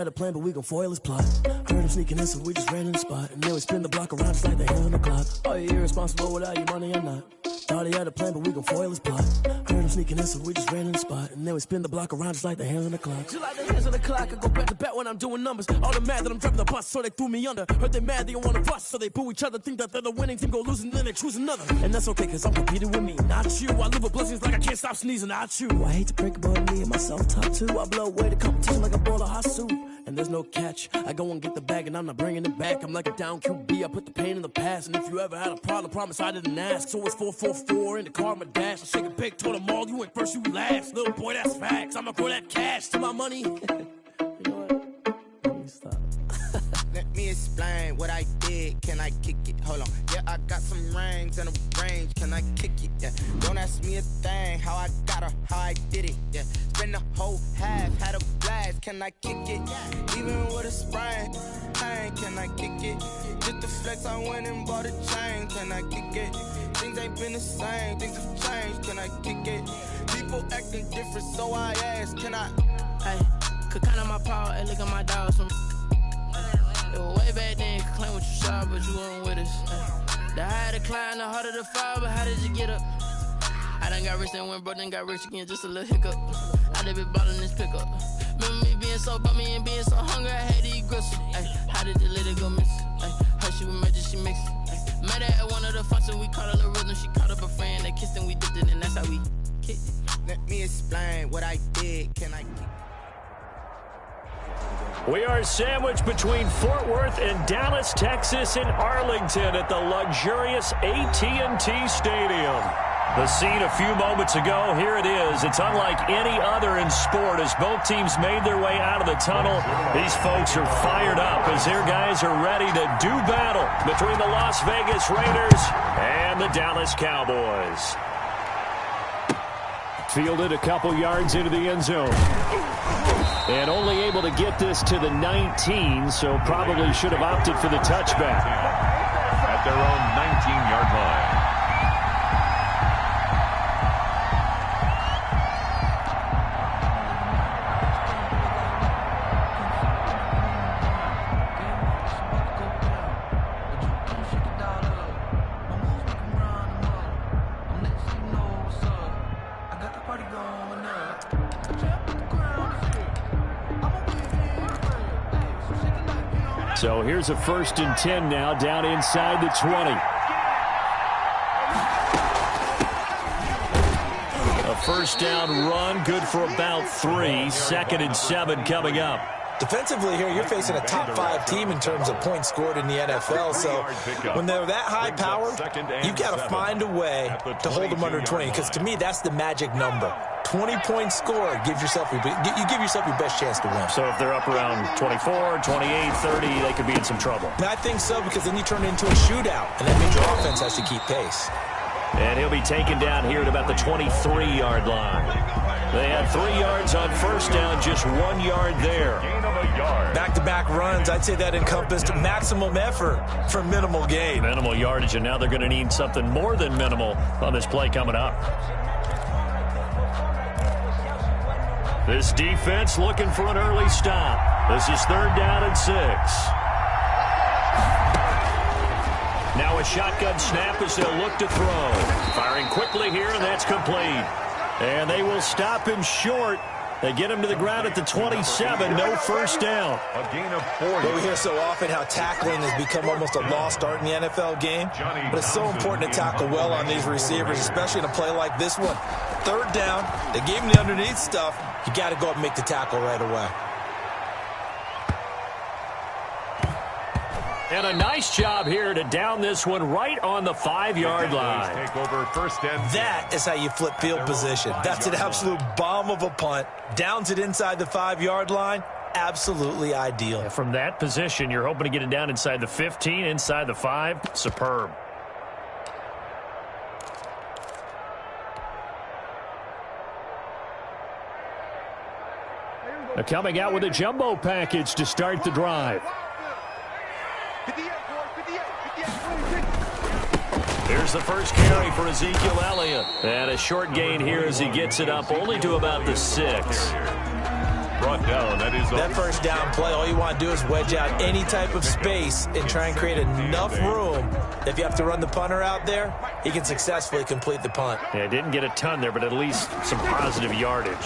Had a plan, but we gon' foil his plot. Heard him sneaking in, so we just ran in the spot. And then we spin the block around just like the hand on the clock. Are you irresponsible without your money or not? Thought he had a plan, but we gon' foil his plot. Heard him sneaking in, so we just ran in the spot. And then we spin the block around just like the hands on the clock. Just like the hands on the clock, I go back to back when I'm doing numbers. All the mad that I'm dropping the bus, so they threw me under. Heard they mad, they don't wanna bust, so they boo each other. Think that they're the winning team, go losing, then they choose another. And that's okay, cause I'm competing with me, not you. I live with blessings like I can't stop sneezing, not you. I hate to break about me and myself top two. I blow away the competition like a bowl of hot soup. And there's no catch. I go and get the bag and I'm not bringing it back. I'm like a down QB, I put the pain in the past. And if you ever had a problem, promise I didn't ask. So it's 4-4-4 in the car, my dash. I shake a big, told them all, you went first, you last. Little boy, that's facts. I'ma throw that cash to my money. You know what? Let me stop. Let me explain what I did. Can I kick it? Hold on. Yeah, I got some rings and a range. Can I kick it? Yeah. Don't ask me a thing. How I got her, how I did it. Yeah. Spend the whole half, had a blast. Can I kick it? Even with a sprain. Hey, can I kick it? Just the flex, I went and bought a chain. Can I kick it? Things ain't been the same. Things have changed. Can I kick it? People acting different, so I ask. Can I? Hey, could count on my power and look at my dogs from. It was way back then, you could claim what you saw, but you weren't with us. The higher the climb, the harder the fall, but how did you get up? I done got rich and went broke, then got rich again, just a little hiccup. I done been ballin' this pickup. Remember me being so bummy and being so hungry, I had to eat gristle. Ay, how did the little go miss? Her she was magic, she mixed. Met her at one of the functions, we caught a little rhythm, she caught up a friend, they kissed and we dipped it, and that's how we kicked it. Let me explain what I did. Can I kick it? We are sandwiched between Fort Worth and Dallas, Texas, and Arlington at the luxurious AT&T Stadium. The scene a few moments ago, here it is. It's unlike any other in sport as both teams made their way out of the tunnel. These folks are fired up as their guys are ready to do battle between the Las Vegas Raiders and the Dallas Cowboys. Fielded a couple yards into the end zone. And only able to get this to the 19, so probably should have opted for the touchback. At their own 19-yard line. So here's a 1st and 10 now, down inside the 20. A first down run, good for about 3. 2nd and 7 coming up. Defensively here, you're facing a top 5 team in terms of points scored in the NFL. So when they're that high powered, you've got to find a way to hold them under 20. Because to me, that's the magic number. 20 points scored, you give yourself your best chance to win. So if they're up around 24, 28, 30, they could be in some trouble. I think so, because then you turn it into a shootout, and that means your offense has to keep pace. And he'll be taken down here at about the 23-yard line. They had 3 yards on first down, just 1 yard there. Back-to-back runs, I'd say that encompassed maximum effort for minimal gain. Minimal yardage, and now they're going to need something more than minimal on this play coming up. This defense looking for an early stop. This is 3rd down and 6. Now a shotgun snap as they'll look to throw. Firing quickly here, and that's complete. And they will stop him short. They get him to the ground at the 27. No first down. A gain of 40. We hear so often how tackling has become almost a lost art in the NFL game. But it's so important to tackle well on these receivers, especially in a play like this one. 3rd down, they gave him the underneath stuff. You got to go up and make the tackle right away. And a nice job here to down this one right on the 5-yard line. Take over 1st and 10. That is how you flip field position. That's an absolute bomb of a punt. Downs it inside the 5-yard line. Absolutely ideal. From that position, you're hoping to get it down inside the 15, inside the 5. Superb. Coming out with a jumbo package to start the drive. Here's the first carry for Ezekiel Elliott. And a short gain here as he gets it up only to about the 6. brought down. That first down play, all you want to do is wedge out any type of space and try and create enough room. If you have to run the punter out there, he can successfully complete the punt. Yeah, didn't get a ton there, but at least some positive yardage.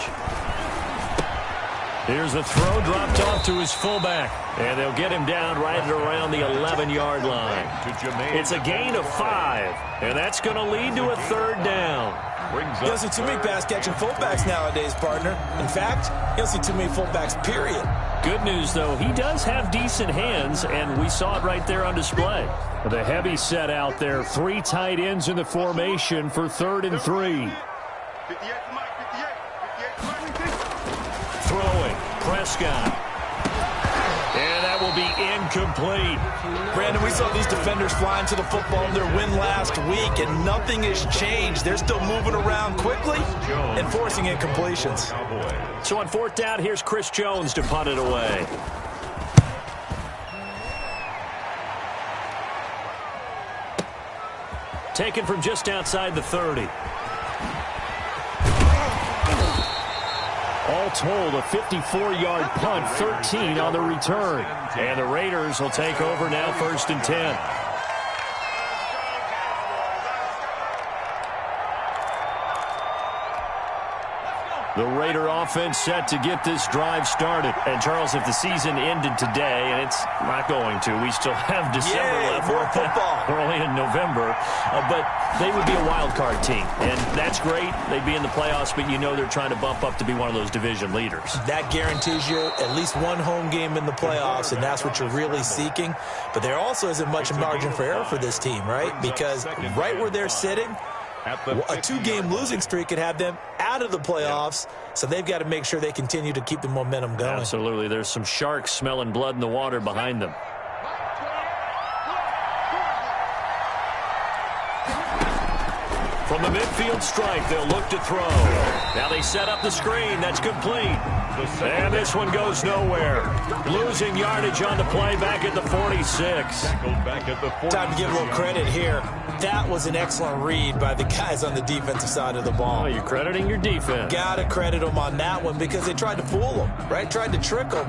Here's the throw dropped off to his fullback, and they'll get him down right at around the 11-yard line. It's a gain of 5, and that's going to lead to a 3rd down. You don't see too many pass-catching fullbacks nowadays, partner. In fact, you don't see too many fullbacks, period. Good news, though, he does have decent hands, and we saw it right there on display. The heavy set out there, 3 tight ends in the formation for 3rd and 3. Throwing, Prescott. And that will be incomplete. Brandon, we saw these defenders flying to the football in their win last week, and nothing has changed. They're still moving around quickly and forcing incompletions. So on 4th down, here's Chris Jones to punt it away. Taken from just outside the 30. All told, a 54-yard punt, 13 on the return. And the Raiders will take over now, 1st and 10. The Raider offense set to get this drive started. And, Charles, if the season ended today, and it's not going to, we still have December left. More football. We're only in November. But they would be a wild card team. And that's great. They'd be in the playoffs, but you know they're trying to bump up to be one of those division leaders. That guarantees you at least one home game in the playoffs, and that's what you're really seeking. But there also isn't much margin for error for this team, right? Because right where they're sitting, a 2-game losing streak could have them out of the playoffs, so they've got to make sure they continue to keep the momentum going. Absolutely. There's some sharks smelling blood in the water behind them. From the midfield stripe, they'll look to throw. Now they set up the screen. That's complete. And this one goes nowhere. Losing yardage on the play back at the 46. Time to give a little credit here. That was an excellent read by the guys on the defensive side of the ball. Oh, you're crediting your defense. Got to credit them on that one because they tried to fool them, right? Tried to trick them.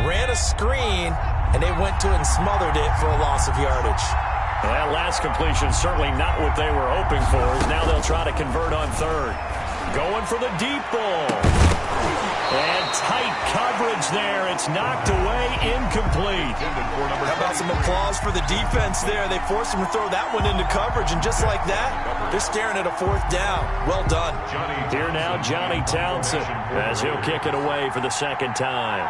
Ran a screen, and they went to it and smothered it for a loss of yardage. Well, that last completion certainly not what they were hoping for. Now they'll try to convert on 3rd. Going for the deep ball. And tight coverage there. It's knocked away, incomplete. How about some applause for the defense there? They forced them to throw that one into coverage, and just like that, they're staring at a 4th down. Well done. Here now, Johnny Townsend, as he'll kick it away for the 2nd time.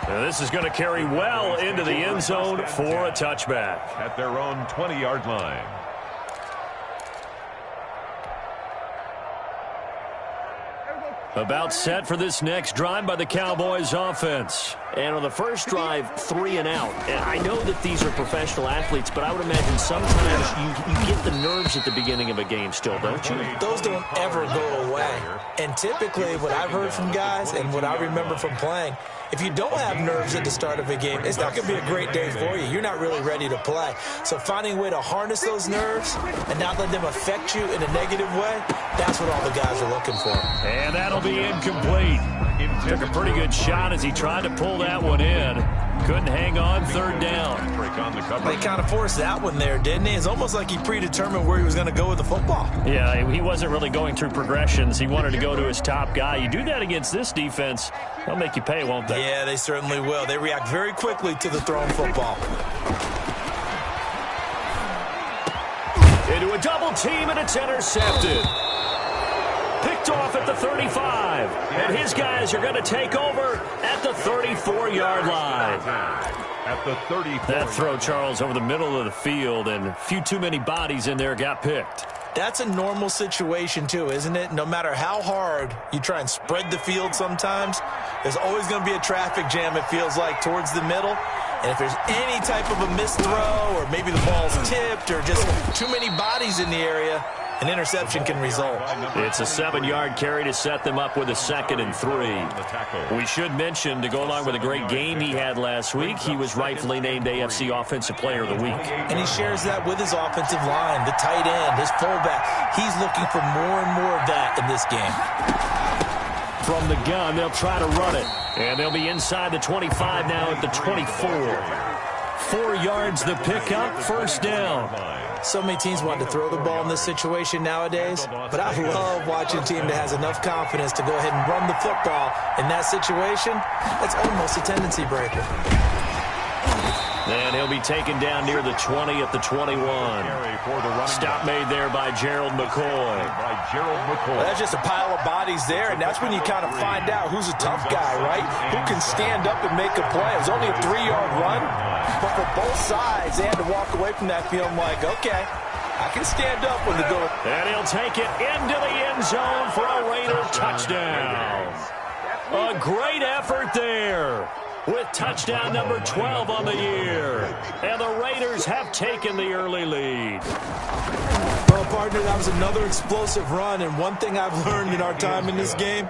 Now this is going to carry well into the end zone for a touchback. At their own 20-yard line. About set for this next drive by the Cowboys offense. And on the first drive, 3 and out. And I know that these are professional athletes, but I would imagine sometimes you get the nerves at the beginning of a game still, don't you? Those don't ever go away. And typically what I've heard from guys and what I remember from playing, if you don't have nerves at the start of a game, it's not going to be a great day for you. You're not really ready to play. So finding a way to harness those nerves and not let them affect you in a negative way, that's what all the guys are looking for. And that'll be incomplete. Took a pretty good shot as he tried to pull that one in. Couldn't hang on, 3rd down. They kind of forced that one there, didn't he? It's almost like he predetermined where he was going to go with the football. Yeah, he wasn't really going through progressions. He wanted to go to his top guy. You do that against this defense, they'll make you pay, won't they? Yeah, they certainly will. They react very quickly to the thrown football. Into a double team, and it's intercepted. Picked off at the 35. And his guys are going to take over at the 34-yard line. At the 34. That throw, Charles, over the middle of the field, and a few too many bodies in there got picked. That's a normal situation, too, isn't it? No matter how hard you try and spread the field sometimes, there's always going to be a traffic jam, it feels like, towards the middle. And if there's any type of a missed throw or maybe the ball's tipped or just too many bodies in the area, an interception can result. It's a 7-yard carry to set them up with a 2nd and 3. We should mention, to go along with a great game he had last week, he was rightfully named AFC Offensive Player of the Week. And he shares that with his offensive line, the tight end, his fullback. He's looking for more and more of that in this game. From the gun, they'll try to run it. And they'll be inside the 25 now at the 24. 4 yards the pickup, first down. So many teams want to throw the ball in this situation nowadays, but I love watching a team that has enough confidence to go ahead and run the football in that situation. That's almost a tendency breaker. And he'll be taken down near the 20 at the 21. Stop made there by Gerald McCoy. Well, that's just a pile of bodies there, and that's when you kind of find out who's a tough guy, right? Who can stand up and make a play. It was only a 3-yard run, but for both sides, they had to walk away from that feeling like, okay, I can stand up when the go. And he'll take it into the end zone for a Raider touchdown. A great effort there, with touchdown number 12 on the year. And the Raiders have taken the early lead. Well, partner, that was another explosive run, and one thing I've learned in our time in this game,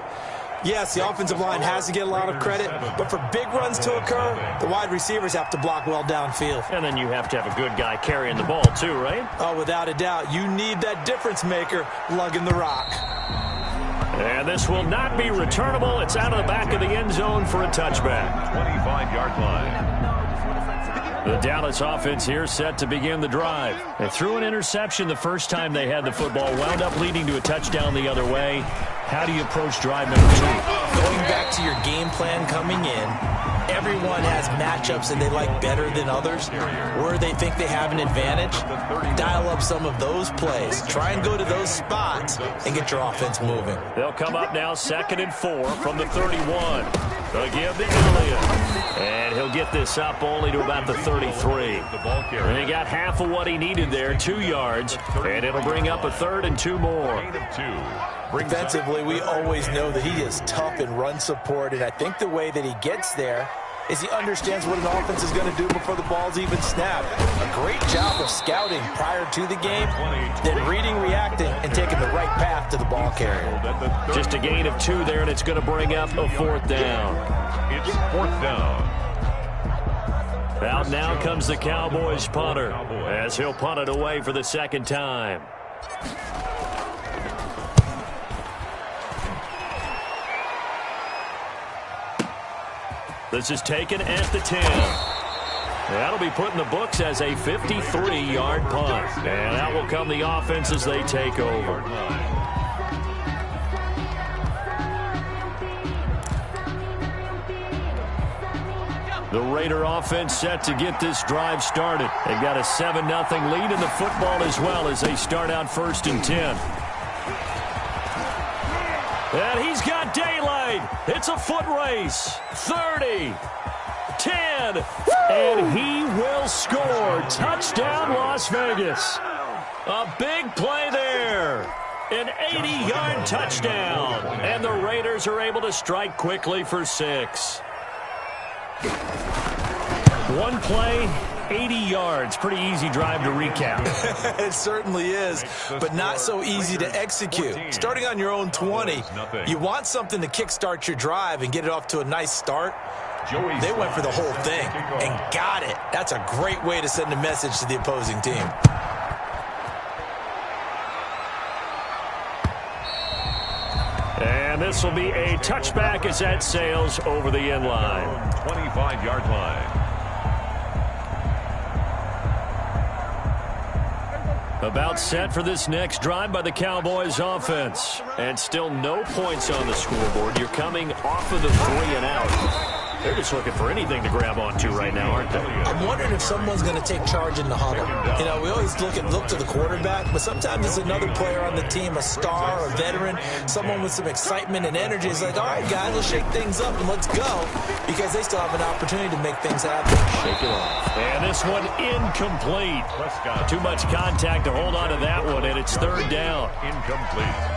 yes, the offensive line has to get a lot of credit, but for big runs to occur, the wide receivers have to block well downfield. And then you have to have a good guy carrying the ball too, right? Oh, without a doubt. You need that difference maker lugging the rock. And this will not be returnable. It's out of the back of the end zone for a touchback. 25-yard line. The Dallas offense here set to begin the drive. They threw an interception the first time they had the football, wound up leading to a touchdown the other way. How do you approach drive number 2? Going back to your game plan coming in, everyone has matchups that they like better than others, where they think they have an advantage. Dial up some of those plays. Try and go to those spots and get your offense moving. They'll come up now 2nd and 4 from the 31. They'll give to Elliott. And he'll get this up only to about the 33. And he got half of what he needed there, 2 yards. And it'll bring up a 3rd and 2 more. Defensively, we always know that he is tough in run support, and I think the way that he gets there is he understands what an offense is going to do before the ball's even snapped. A great job of scouting prior to the game, then reading, reacting, and taking the right path to the ball carrier. Just a gain of 2 there, and it's going to bring up a 4th down. It's 4th down. Out now comes the Cowboys punter, as he'll punt it away for the 2nd time. This is taken at the 10. That'll be put in the books as a 53-yard punt. And out will come the offense as they take over. The Raider offense set to get this drive started. They've got a 7-0 lead in the football as well as they start out 1st and 10. And he's got daylight. It's a foot race. 30, 10, and he will score. Touchdown, Las Vegas. A big play there. An 80-yard touchdown. And the Raiders are able to strike quickly for 6. One play, 80 yards. Pretty easy drive to recap. It certainly is, but not so easy to execute. Starting on your own 20, you want something to kickstart your drive and get it off to a nice start. They went for the whole thing and got it. That's a great way to send a message to the opposing team. And this will be a touchback as that sails over the end line. 25-yard line. About set for this next drive by the Cowboys offense. And still no points on the scoreboard. You're coming off of the 3 and out. They're just looking for anything to grab onto right now, aren't they? I'm wondering if someone's going to take charge in the huddle. You know, we always look to the quarterback, but sometimes it's another player on the team, a star, a veteran, someone with some excitement and energy. It's like, all right, guys, let's shake things up and let's go, because they still have an opportunity to make things happen. Shake it off. And this one incomplete. Too much contact to hold on to that one, and it's 3rd down. Incomplete.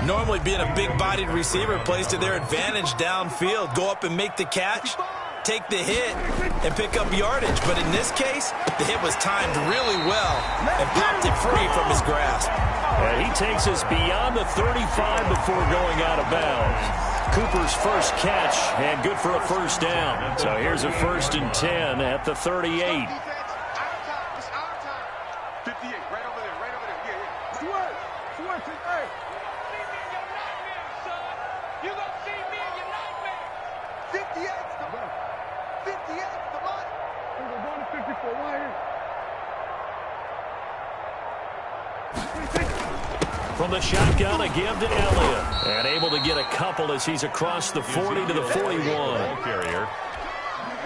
Normally being a big-bodied receiver plays to their advantage downfield. Go up and make the catch, take the hit, and pick up yardage. But in this case, the hit was timed really well and popped it free from his grasp. And he takes us beyond the 35 before going out of bounds. Cooper's first catch, and good for a first down. So here's a 1st and 10 at the 38. From the shotgun, a give to Elliott. And able to get a couple as he's across the 40 to the 41. Carrier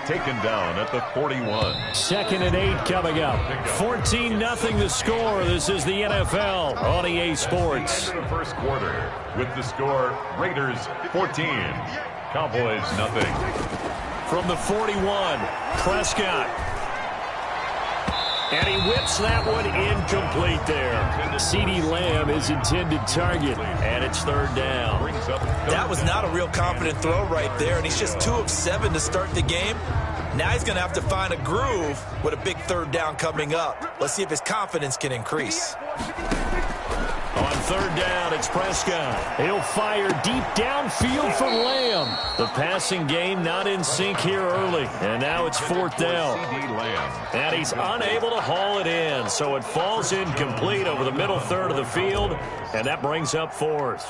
taken down at the 41. 2nd and 8 coming up. 14-0 the score. This is the NFL on EA Sports. The first quarter with the score Raiders 14, Cowboys nothing. From the 41, Prescott. And he whips that one incomplete there. CeeDee Lamb is intended target, and it's 3rd down. That was not a real confident throw right there, and he's just 2 of 7 to start the game. Now he's going to have to find a groove with a big 3rd down coming up. Let's see if his confidence can increase. On 3rd down, it's Prescott. He'll fire deep downfield for Lamb. The passing game not in sync here early, and now it's 4th down. And he's unable to haul it in, so it falls incomplete over the middle third of the field, and that brings up 4th.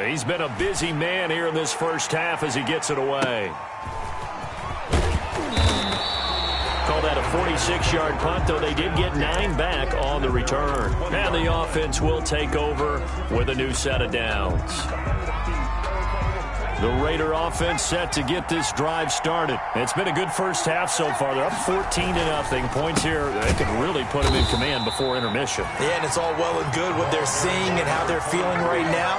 He's been a busy man here in this first half as he gets it away. Call that a 46-yard punt, though they did get 9 back on the return. And the offense will take over with a new set of downs. The Raider offense set to get this drive started. It's been a good first half so far. They're up 14-0. Points here, they can really put them in command before intermission. Yeah, and it's all well and good what they're seeing and how they're feeling right now.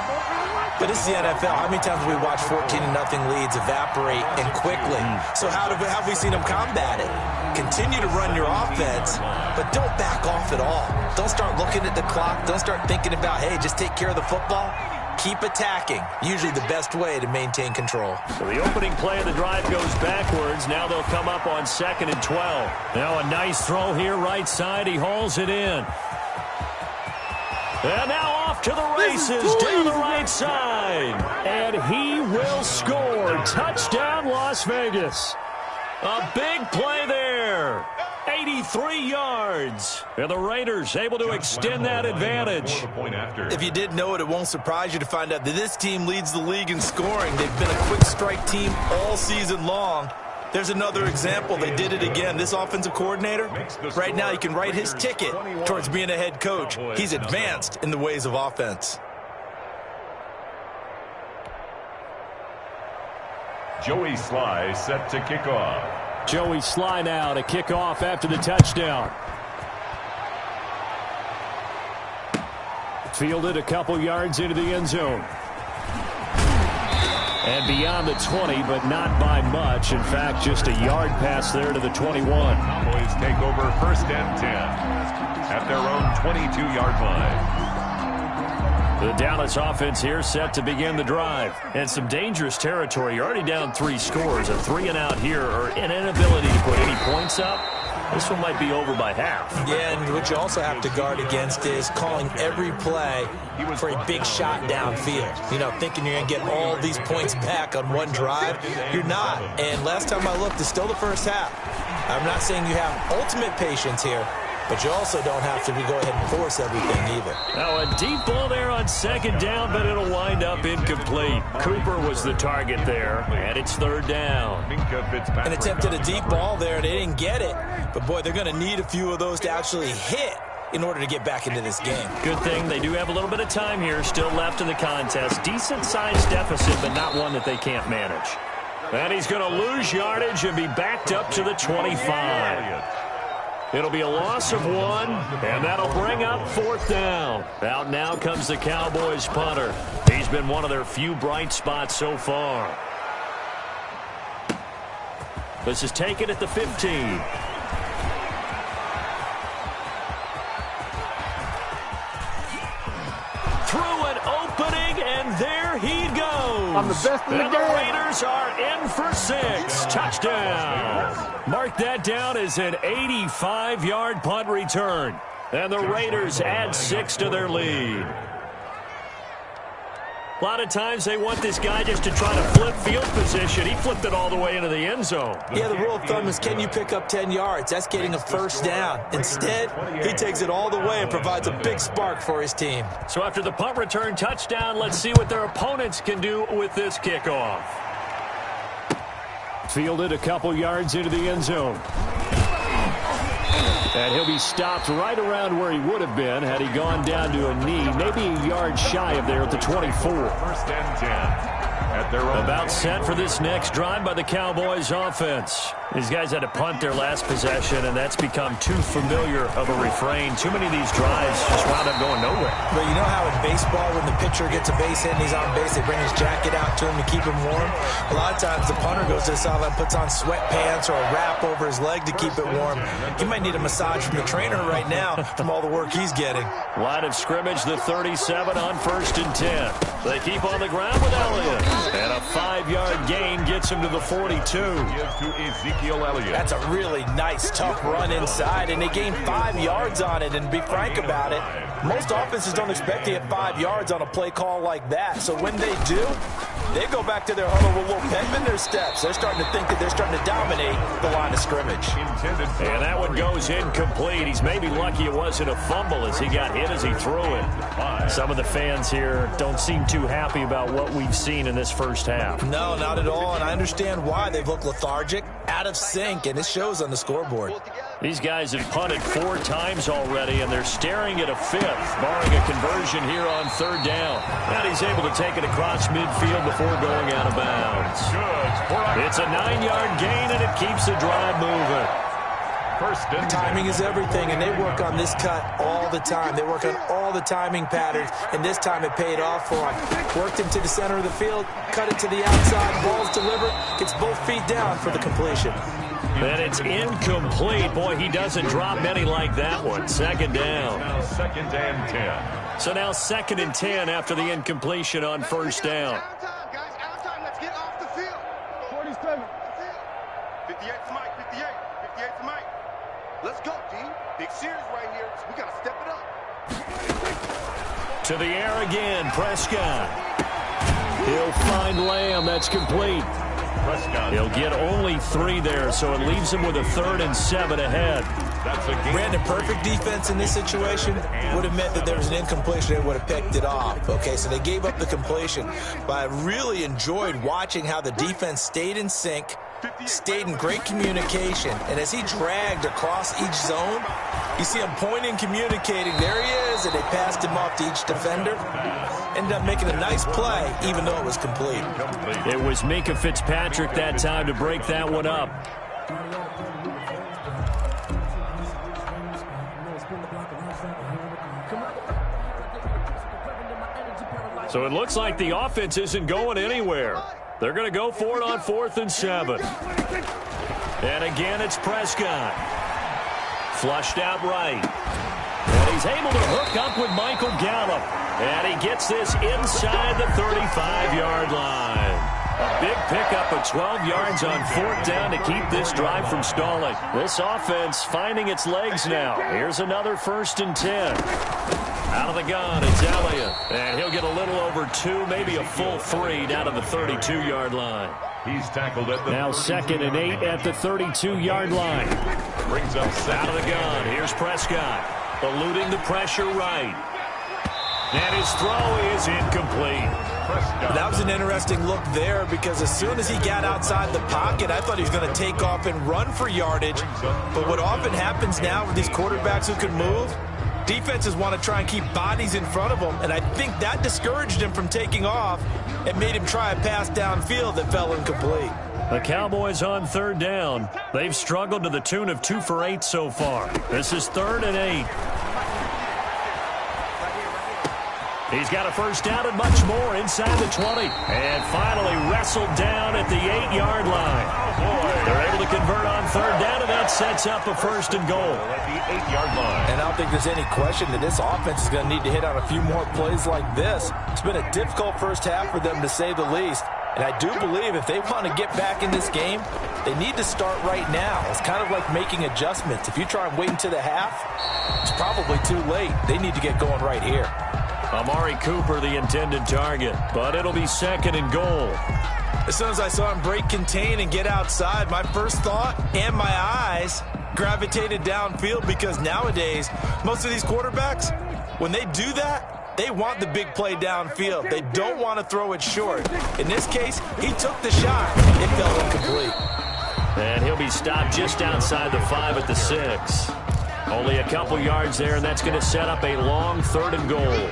But it's the NFL. How many times have we watched 14-0 leads evaporate and quickly? So how have we seen them combat it? Continue to run your offense, but don't back off at all. Don't start looking at the clock. Don't start thinking about, hey, just take care of the football. Keep attacking. Usually the best way to maintain control. So the opening play of the drive goes backwards. Now they'll come up on 2nd and 12. Now a nice throw here right side. He hauls it in. And now off to the races down the right side. And he will score. Touchdown, Las Vegas. A big play there. 83 yards. And the Raiders able to extend that advantage. If you didn't know it, it won't surprise you to find out that this team leads the league in scoring. They've been a quick strike team all season long. There's another example. They did it again. This offensive coordinator, right now he can write his ticket towards being a head coach. He's advanced in the ways of offense. Joey Sly set to kick off. Joey Sly now to kick off after the touchdown. Fielded a couple yards into the end zone. And beyond the 20, but not by much. In fact, just a yard pass there to the 21. Cowboys take over 1st and 10 at their own 22-yard line. The Dallas offense here set to begin the drive. And some dangerous territory. You're already down 3 scores. A 3 and out here, or an inability to put any points up. This one might be over by half. Yeah, and what you also have to guard against is calling every play for a big shot downfield. You know, thinking you're going to get all these points back on one drive. You're not. And last time I looked, it's still the first half. I'm not saying you have ultimate patience here, but you also don't have to go ahead and force everything either. Now a deep ball there on 2nd down, but it'll wind up incomplete. Cooper was the target there, and it's 3rd down. And attempted a deep ball there, and they didn't get it. But, boy, they're going to need a few of those to actually hit in order to get back into this game. Good thing they do have a little bit of time here still left in the contest. Decent-sized deficit, but not one that they can't manage. And he's going to lose yardage and be backed up to the 25. It'll be a loss of 1, and that'll bring up 4th down. Out now comes the Cowboys punter. He's been one of their few bright spots so far. This is taken at the 15. Through an opening, and there he goes. I'm the best in the game. The Raiders are in for 6. Touchdown. Mark that down as an 85-yard punt return. And the Raiders add 6 to their lead. A lot of times they want this guy just to try to flip field position. He flipped it all the way into the end zone. Yeah, the rule of thumb is, can you pick up 10 yards? That's getting a first down. Instead, he takes it all the way and provides a big spark for his team. So after the punt return touchdown, let's see what their opponents can do with this kickoff. Fielded a couple yards into the end zone. And he'll be stopped right around where he would have been had he gone down to a knee, maybe a yard shy of there at the 24. First and 10. About set for this next drive by the Cowboys offense. These guys had to punt their last possession, and that's become too familiar of a refrain. Too many of these drives just wound up going nowhere. But you know how in baseball, when the pitcher gets a base hit and he's on base, they bring his jacket out to him to keep him warm? A lot of times the punter goes to the sideline, puts on sweatpants or a wrap over his leg to keep it warm. He might need a massage from the trainer right now from all the work he's getting. Line of scrimmage, the 37 on 1st and 10. They keep on the ground with Elliott. And a 5-yard gain gets him to the 42. That's a really nice, tough run inside, and they gain 5 yards on it. And to be frank about it, most offenses don't expect to get 5 yards on a play call like that. So when they do, they go back to their huddle with a little pep in their steps. They're starting to think that they're starting to dominate the line of scrimmage. And that one goes incomplete. He's maybe lucky it wasn't a fumble as he got hit as he threw it. Some of the fans here don't seem too happy about what we've seen in this first half. No, not at all, and I understand why. They've looked lethargic, out of sync, and it shows on the scoreboard. These guys have punted 4 times already, and they're staring at a 5th, barring a conversion here on 3rd down. And he's able to take it across midfield before going out of bounds. It's a 9-yard gain, and it keeps the drive moving. Timing is everything, and they work on this cut all the time. They work on all the timing patterns, and this time it paid off for him. Worked him to the center of the field, cut it to the outside, ball's delivered, gets both feet down for the completion. And it's incomplete. Boy, he doesn't drop many like that one. 2nd down. Now 2nd and 10. So now 2nd and 10 after the incompletion on 1st down. Let's get off the field. 47. 58's Mike. 58's Mike. Let's go, D. Big series right here. So we got to step it up. To the air again, Prescott. He'll find Lamb. That's complete. He'll get only 3 there, so it leaves him with a 3rd and 7 ahead. Brandon, perfect defense in this situation would have meant that there was an incompletion. They would have picked it off. Okay, so they gave up the completion. But I really enjoyed watching how the defense stayed in sync, stayed in great communication. And as he dragged across each zone, you see him pointing, communicating. There he is, and they passed him off to each defender. Ended up making a nice play, even though it was complete. It was Minkah Fitzpatrick that time to break that one up. So it looks like the offense isn't going anywhere. They're going to go for it on 4th and 7. And again, it's Prescott. Flushed out right. And he's able to hook up with Michael Gallup. And he gets this inside the 35-yard line. A big pickup of 12 yards on 4th down to keep this drive from stalling. This offense finding its legs now. Here's another 1st and 10. Out of the gun, it's Elliott. And he'll get a little over 2, maybe a full 3 down to the 32-yard line. He's tackled at the now 2nd and 8 at the 32-yard line. Brings up out of the gun. Here's Prescott. Eluding the pressure right. And his throw is incomplete. That was an interesting look there because as soon as he got outside the pocket, I thought he was going to take off and run for yardage. But what often happens now with these quarterbacks who can move, defenses want to try and keep bodies in front of them, and I think that discouraged him from taking off and made him try a pass downfield that fell incomplete. The Cowboys on 3rd down. They've struggled to the tune of 2 for 8 so far. This is 3rd and 8. He's got a first down and much more inside the 20. And finally wrestled down at the 8-yard line. They're able to convert on 3rd down, and that sets up a 1st and goal. At the 8-yard line. And I don't think there's any question that this offense is going to need to hit on a few more plays like this. It's been a difficult first half for them, to say the least. And I do believe if they want to get back in this game, They need to start right now. It's kind of like making adjustments. If you try and wait until the half, it's probably too late. They need to get going right here. Amari Cooper, the intended target, but it'll be 2nd and goal. As soon as I saw him break contain and get outside, my first thought and my eyes gravitated downfield, because nowadays, most of these quarterbacks, when they do that, they want the big play downfield. They don't want to throw it short. In this case, he took the shot. It fell incomplete. And he'll be stopped just outside the 5 at the 6. Only a couple yards there, and that's going to set up a long 3rd and goal.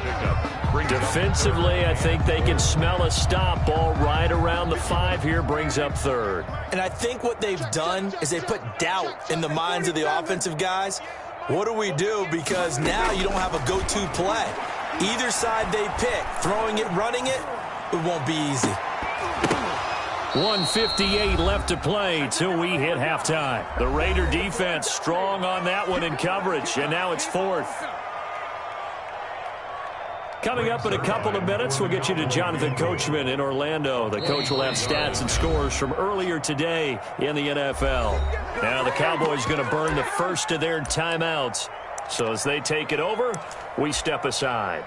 Defensively, I think they can smell a stop. Ball right around the 5 here, brings up 3rd. And I think what they've done is they put doubt in the minds of the offensive guys. What do we do? Because now you don't have a go-to play. Either side they pick, throwing it, running it, it won't be easy. 1:58 left to play till we hit halftime. The Raider defense strong on that one in coverage, and now it's 4th. Coming up in a couple of minutes, we'll get you to Jonathan Coachman in Orlando. The coach will have stats and scores from earlier today in the NFL. Now the Cowboys going to burn the first of their timeouts. So as they take it over, we step aside.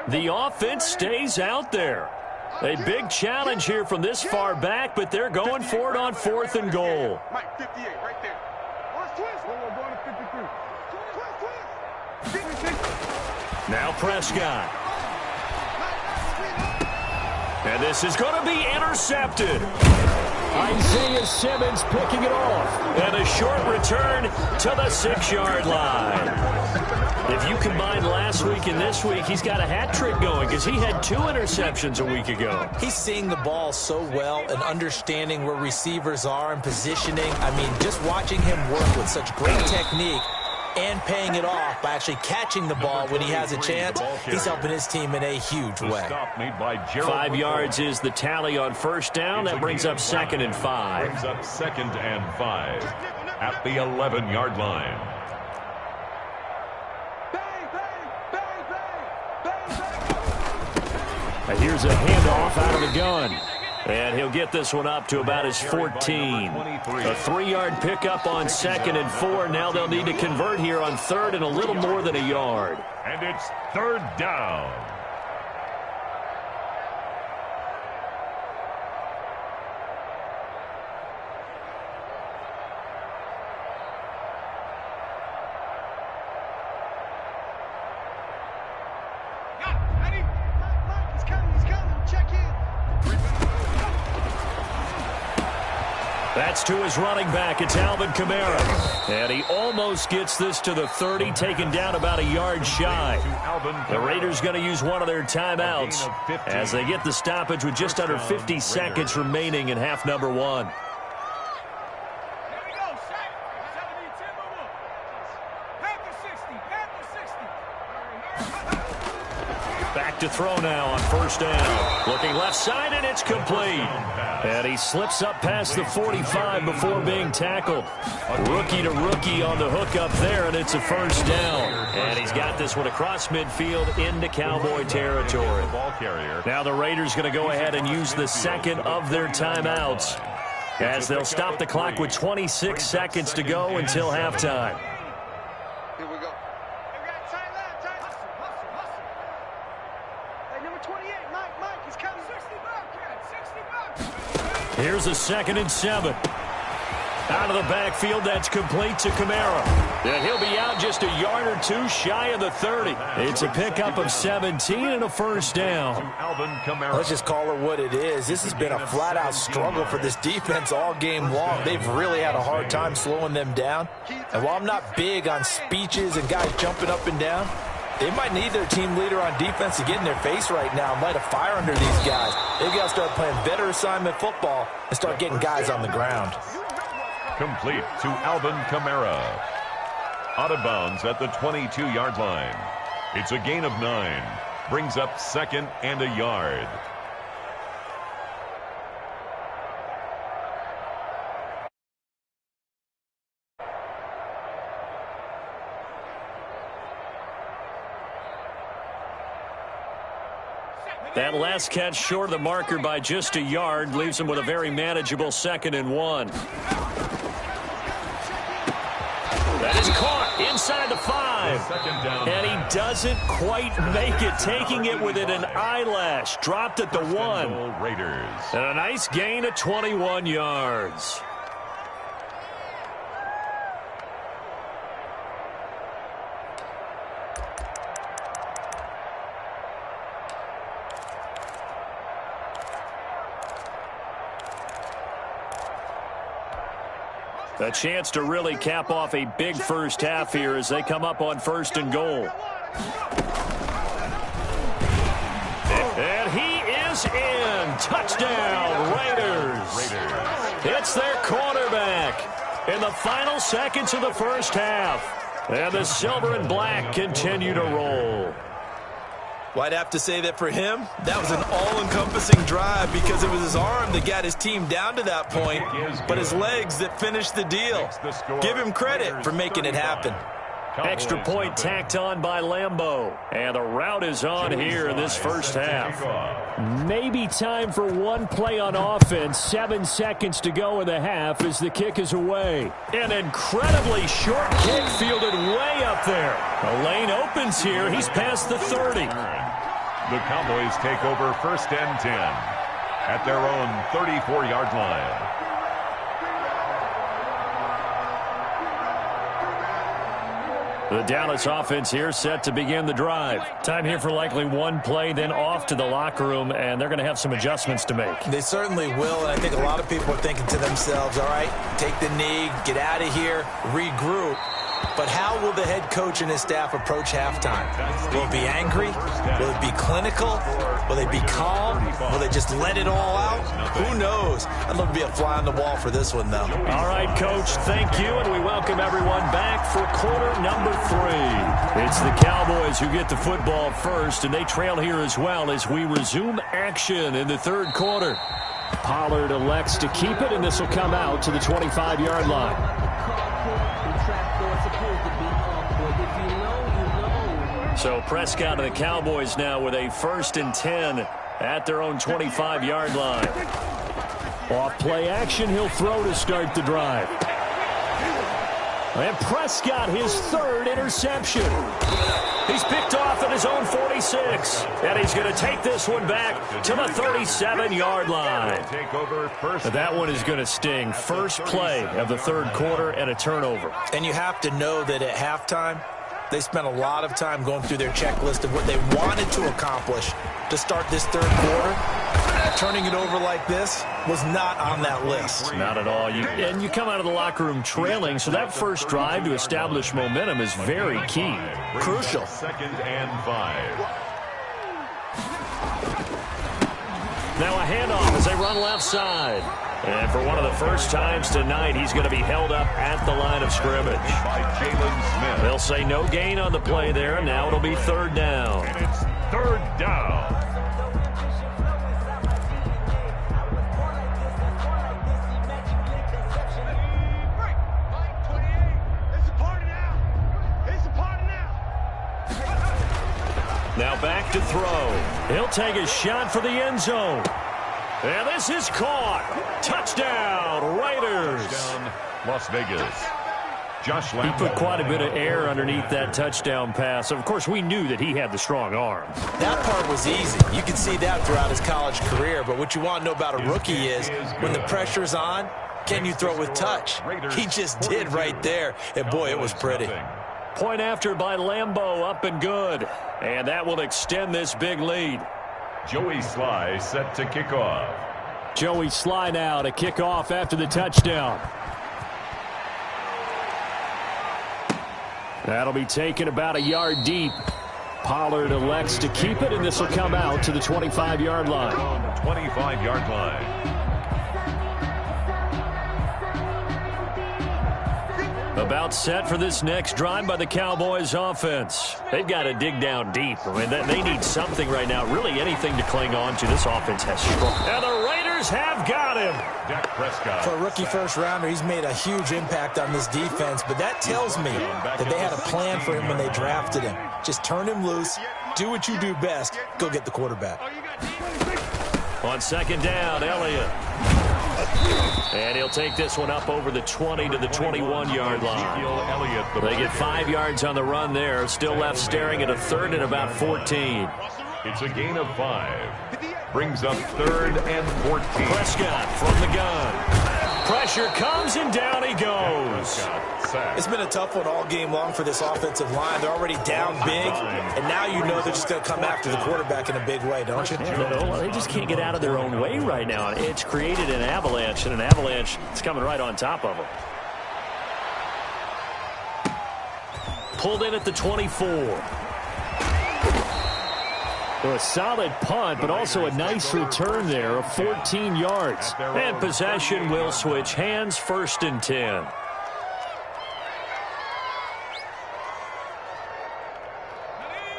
The offense stays out there. A big challenge here from this far back, but they're going for it on 4th and goal. Mike, 58, right there. Now Prescott. And this is going to be intercepted. Isaiah Simmons picking it off. And a short return to the 6-yard line. If you combine last week and this week, he's got a hat trick going because he had 2 interceptions a week ago. He's seeing the ball so well and understanding where receivers are and positioning. I mean, just watching him work with such great technique and paying it off by actually catching the ball when he has a chance, he's helping his team in a huge way. 5 yards is the tally on 1st down. That brings up 2nd and 5. Brings up 2nd and 5 at the 11-yard line. Here's a handoff out of the gun. And he'll get this one up to about his 14. A 3-yard pickup on 2nd and 4. Now they'll need to convert here on 3rd and a little more than a yard. And it's 3rd down. That's to his running back. It's Alvin Kamara. And he almost gets this to the 30, taken down about a yard shy. The Raiders going to use one of their timeouts as they get the stoppage with just under 50 seconds remaining in half number 1. Back to throw now on 1st down. Looking left side, and it's complete. And he slips up past the 45 before being tackled. Rookie to rookie on the hook up there, and it's a 1st down. And he's got this one across midfield into Cowboy territory. Now the Raiders going to go ahead and use the 2nd of their timeouts as they'll stop the clock with 26 seconds to go until halftime. Here we go. Here's a 2nd and 7. Out of the backfield, that's complete to Kamara. And he'll be out just a yard or 2 shy of the 30. It's a pickup of 17 and a 1st down. Let's just call it what it is. This has been a flat-out struggle for this defense all game long. They've really had a hard time slowing them down. And while I'm not big on speeches and guys jumping up and down, they might need their team leader on defense to get in their face right now and light a fire under these guys. They've got to start playing better assignment football and start getting guys on the ground. Complete to Alvin Kamara. Out of bounds at the 22-yard line. It's a gain of 9. Brings up 2nd and a yard. That last catch short of the marker by just a yard leaves him with a very manageable 2nd and 1. That is caught inside the 5. And he doesn't quite make it, taking it within an eyelash. Dropped at the 1. And a nice gain of 21 yards. A chance to really cap off a big first half here as they come up on 1st and goal. And he is in. Touchdown, Raiders. It's their quarterback in the final seconds of the first half. And the silver and black continue to roll. Well, I'd have to say that for him, that was an all-encompassing drive because it was his arm that got his team down to that point, but his legs that finished the deal. Give him credit for making it happen. Extra point tacked on by Lambeau. And the route is on here in this first half. Maybe time for one play on offense. 7 seconds to go in the half as the kick is away. An incredibly short kick fielded way up there. The lane opens here. He's past the 30. The Cowboys take over 1st and 10 at their own 34-yard line. The Dallas offense here set to begin the drive. Time here for likely one play, then off to the locker room, and they're going to have some adjustments to make. They certainly will, and I think a lot of people are thinking to themselves, all right, take the knee, get out of here, regroup. But how will the head coach and his staff approach halftime? Will it be angry? Will it be clinical? Will they be calm? Will they just let it all out? Who knows? I'd love to be a fly on the wall for this one, though. All right, Coach, thank you, and we welcome everyone back for quarter number 3. It's the Cowboys who get the football first, and they trail here as well as we resume action in the 3rd quarter. Pollard elects to keep it, and this will come out to the 25-yard line. So Prescott and the Cowboys now with a 1st and 10 at their own 25-yard line. Off play action, he'll throw to start the drive. And Prescott, his 3rd interception. He's picked off at his own 46. And he's going to take this one back to the 37-yard line. But that one is going to sting. First play of the 3rd quarter and a turnover. And you have to know that at halftime, they spent a lot of time going through their checklist of what they wanted to accomplish to start this 3rd quarter. Turning it over like this was not on that list. Not at all. And you come out of the locker room trailing, so that first drive to establish momentum is very key. Crucial. 2nd and 5. Now a handoff as they run left side. And for one of the first times tonight, he's going to be held up at the line of scrimmage. By Jalen Smith. They'll say no gain on the play there. Now it'll be 3rd down. And it's 3rd down. Now back to throw. He'll take a shot for the end zone. And this is caught. Touchdown, Raiders. Touchdown, Las Vegas. Josh Lambeau. He put quite a bit of air underneath that touchdown pass. Of course, we knew that he had the strong arm. That part was easy. You can see that throughout his college career. But what you want to know about a rookie is when the pressure's on, can you throw with touch? He just did right there. And, boy, it was pretty. Point after by Lambeau, up and good. And that will extend this big lead. Joey Sly set to kick off. Joey Sly now to kick off after the touchdown. That'll be taken about a yard deep. Pollard elects to keep it, and this will come out to the 25-yard line. 25-yard line. About set for this next drive by the Cowboys offense. They've got to dig down deep. I mean, they need something right now, really anything to cling on to. This offense has strong. And the Raiders have got him. Dak Prescott. For a rookie first-rounder, he's made a huge impact on this defense, but that tells me that they had a plan for him when they drafted him. Just turn him loose, do what you do best, go get the quarterback. On second down, Elliott. And he'll take this one up over the 20 to the 21-yard line. They get 5 yards on the run there. Still left staring at a third and about 14. It's a gain of 5. Brings up 3rd and 14. Prescott from the gun. Pressure comes, and down he goes. It's been a tough one all game long for this offensive line. They're already down big, and now you know they're just going to come after the quarterback in a big way, don't you? Yeah, they just can't get out of their own way right now. It's created an avalanche, and an avalanche is coming right on top of them. Pulled in at the 24. So a solid punt, but also a nice return there of 14 yards. And possession will switch hands, 1st and 10.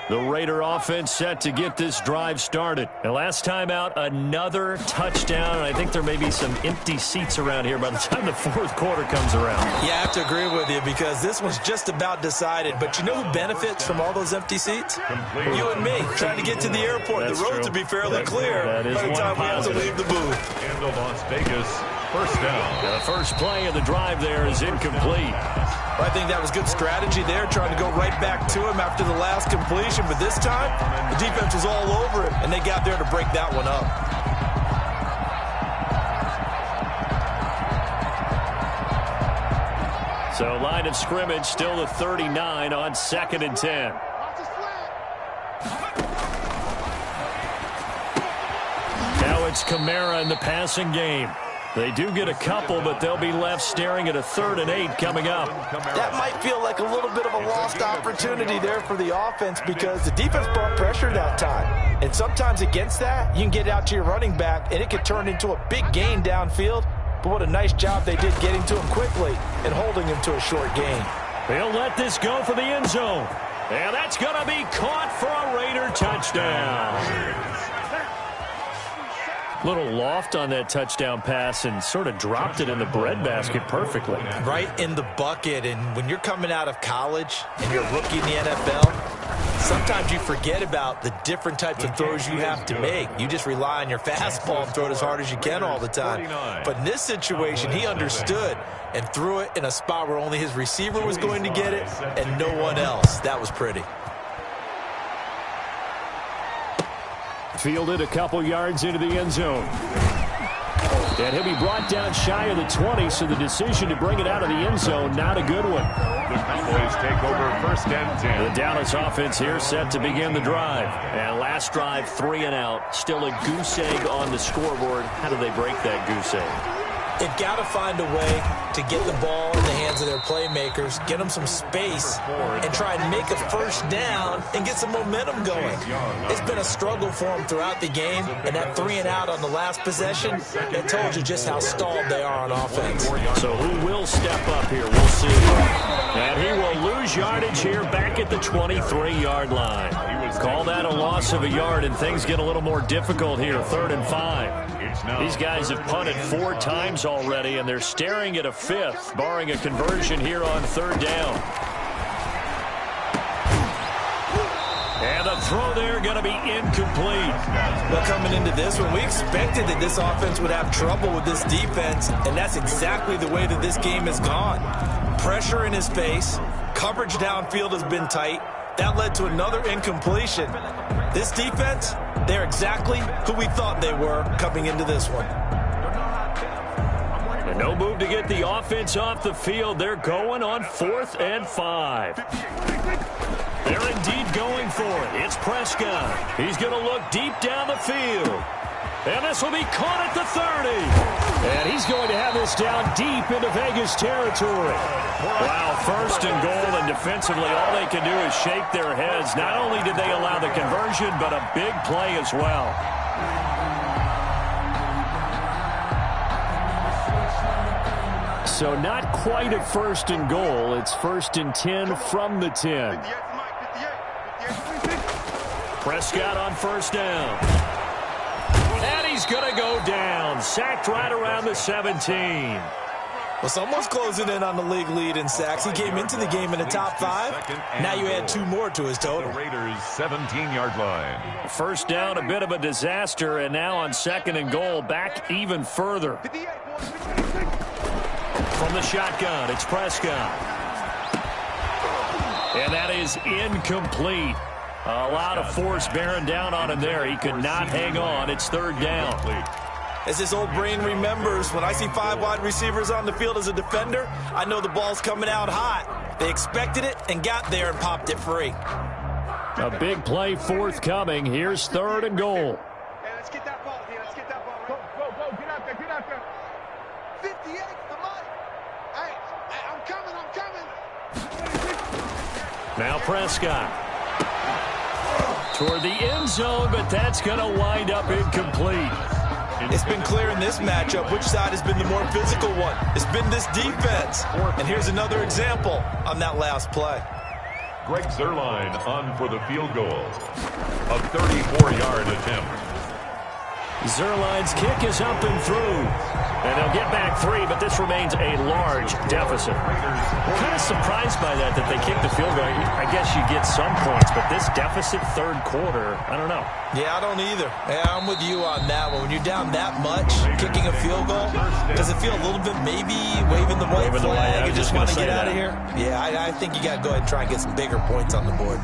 The Raider offense set to get this drive started. And last time out, another touchdown. And I think there may be some empty seats around here by the time the 4th quarter comes around. Yeah, I have to agree with you because this one's just about decided. But you know who benefits from all those empty seats? You and me, trying to get to the airport. That's the roads true. will be fairly clear by the time we have to leave the booth. And the Las Vegas 1st down. The first play of the drive there is incomplete. I think that was good strategy there, trying to go right back to him after the last completion. But this time, the defense was all over him, and they got there to break that one up. So line of scrimmage still the 39 on 2nd and 10. Now it's Kamara in the passing game. They do get a couple, but they'll be left staring at a 3rd and 8 coming up. That might feel like a little bit of a lost opportunity there for the offense because the defense brought pressure that time. And sometimes against that, you can get out to your running back, and it could turn into a big gain downfield. But what a nice job they did getting to him quickly and holding him to a short gain. They'll let this go for the end zone. And that's going to be caught for a Raider touchdown. Little loft on that touchdown pass and sort of dropped it in the breadbasket perfectly. Right in the bucket. And when you're coming out of college and you're a rookie in the NFL, sometimes you forget about the different types of throws you have to make. You just rely on your fastball and throw it as hard as you can all the time. But in this situation, he understood and threw it in a spot where only his receiver was going to get it and no one else. That was pretty. Fielded a couple yards into the end zone. And he'll be brought down shy of the 20, so the decision to bring it out of the end zone, not a good one. The Cowboys take over 1st and 10. The Dallas offense here set to begin the drive. And last drive, 3 and out. Still a goose egg on the scoreboard. How do they break that goose egg? They've got to find a way to get the ball in the hands of their playmakers, get them some space, and try and make a 1st down and get some momentum going. It's been a struggle for them throughout the game, and that 3 and out on the last possession, that told you just how stalled they are on offense. So who will step up here? We'll see. And he will lose yardage here back at the 23-yard line. Call that a loss of a yard, and things get a little more difficult here, 3rd and 5. These guys have punted 4 times already, and they're staring at a 5th, barring a conversion here on 3rd down. And the throw there going to be incomplete. Well, coming into this one, we expected that this offense would have trouble with this defense, and that's exactly the way that this game has gone. Pressure in his face, coverage downfield has been tight. That led to another incompletion. This defense, they're exactly who we thought they were coming into this one. And no move to get the offense off the field. They're going on 4th and 5. They're indeed going for it. It's Prescott. He's going to look deep down the field. And this will be caught at the 30. And he's going to have this down deep into Vegas territory. Wow, 1st and goal, and defensively all they can do is shake their heads. Not only did they allow the conversion, but a big play as well. So not quite a 1st and goal. It's 1st and 10 from the 10. Prescott on 1st down. And he's going to go down. Sacked right around the 17. Well, someone's closing in on the league lead in sacks. He came into the game in the top 5. Now you add 2 more to his total. The Raiders' 17-yard line. First down, a bit of a disaster, and now on 2nd and goal, back even further. From the shotgun, it's Prescott. And that is incomplete. A lot of force bearing down on him there. He could not hang on. It's 3rd down. As his old brain remembers, when I see 5 wide receivers on the field as a defender, I know the ball's coming out hot. They expected it and got there and popped it free. A big play forthcoming. Here's 3rd and goal. Hey, let's get that ball, D. Let's get that ball. Go. Get out there. 58 the money. Hey, I'm coming. Now Prescott. Toward the end zone, but that's going to wind up incomplete. It's been clear in this matchup which side has been the more physical one. It's been this defense. And here's another example on that last play. Greg Zuerlein on for the field goal. A 34-yard attempt. Zuerlein's kick is up and through. And they'll get back 3, but this remains a large deficit. I'm kind of surprised by that they kicked the field goal. I guess you get some points, but this deficit 3rd quarter, I don't know. Yeah, I don't either. Yeah, I'm with you on that one. When you're down that much, kicking a field goal, does it feel a little bit maybe waving the white flag and just want to get out of here? Yeah, I think you got to go ahead and try and get some bigger points on the board.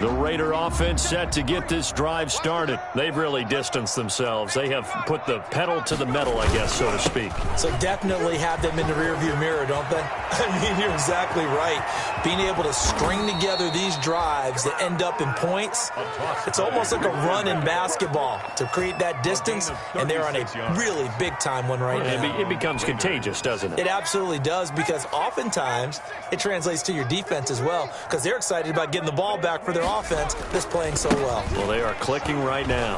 The Raider offense set to get this drive started. They've really distanced themselves. They have put the pedal to the metal, I guess, so to speak. So definitely have them in the rearview mirror, don't they? I mean, you're exactly right. Being able to string together these drives that end up in points, it's almost like a run in basketball to create that distance, and they're on a really big-time one right now. It becomes contagious, doesn't it? It absolutely does, because oftentimes it translates to your defense as well, because they're excited about getting the ball back for their offense that's playing so well. Well, they are clicking right now.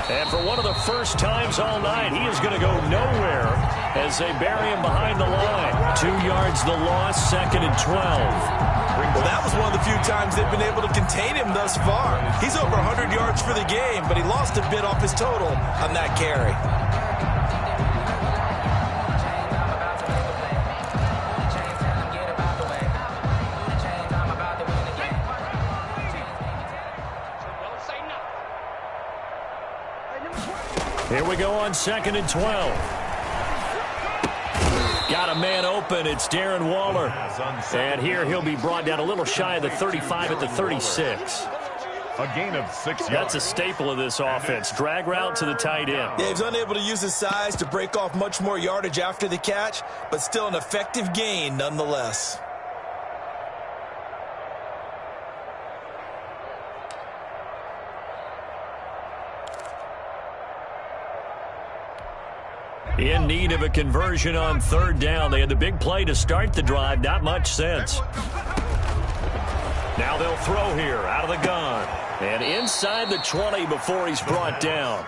And for one of the first times all night, he is going to go nowhere as they bury him behind the line. 2 yards the loss, 2nd and 12. Well, that was one of the few times they've been able to contain him thus far. He's over 100 yards for the game, but he lost a bit off his total on that carry. Here we go on 2nd and 12. Got a man open. It's Darren Waller. And here he'll be brought down a little shy of the 35 at the 36. A gain of 6 yards. That's a staple of this offense. Drag route to the tight end. Yeah, he's unable to use his size to break off much more yardage after the catch, but still an effective gain nonetheless. In need of a conversion on 3rd down. They had the big play to start the drive. Not much sense. Now they'll throw here out of the gun. And inside the 20 before he's brought down.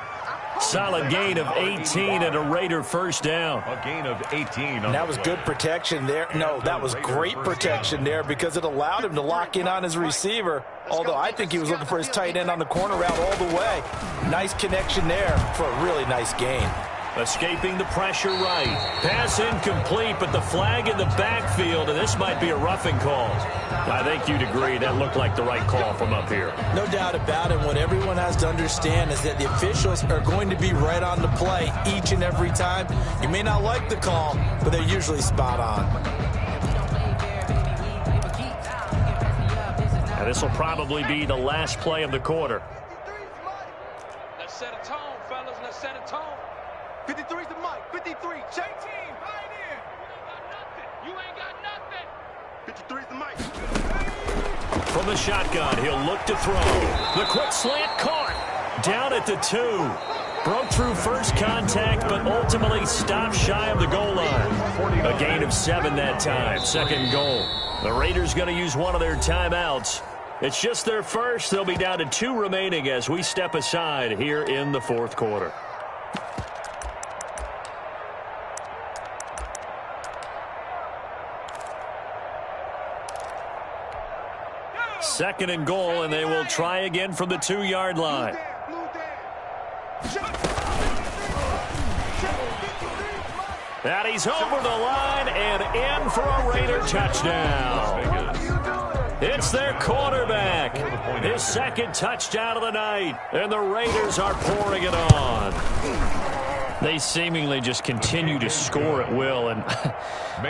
Solid gain of 18 and a Raider first down. A gain of 18. That was good protection there. No, that was great protection there because it allowed him to lock in on his receiver. Although I think he was looking for his tight end on the corner route all the way. Nice connection there for a really nice gain. Escaping the pressure right. Pass incomplete, but the flag in the backfield, and this might be a roughing call. I think you'd agree that looked like the right call from up here. No doubt about it. What everyone has to understand is that the officials are going to be right on the play each and every time. You may not like the call, but they're usually spot on. And this will probably be the last play of the quarter. Let's set a tone, fellas. Let's set a tone. 53's the mic. 53. Check team. Right in. You ain't got nothing. 53's the mic. From the shotgun, he'll look to throw. The quick slant caught. Down at the 2. Broke through first contact, but ultimately stopped shy of the goal line. A gain of 7 that time. 2nd goal. The Raiders going to use one of their timeouts. It's just their first. They'll be down to 2 remaining as we step aside here in the 4th quarter. second and goal, and they will try again from the 2-yard line. And he's over the line and in for a Raider touchdown. It's their quarterback. His second touchdown of the night. And the Raiders are pouring it on. They seemingly just continue to score at will. And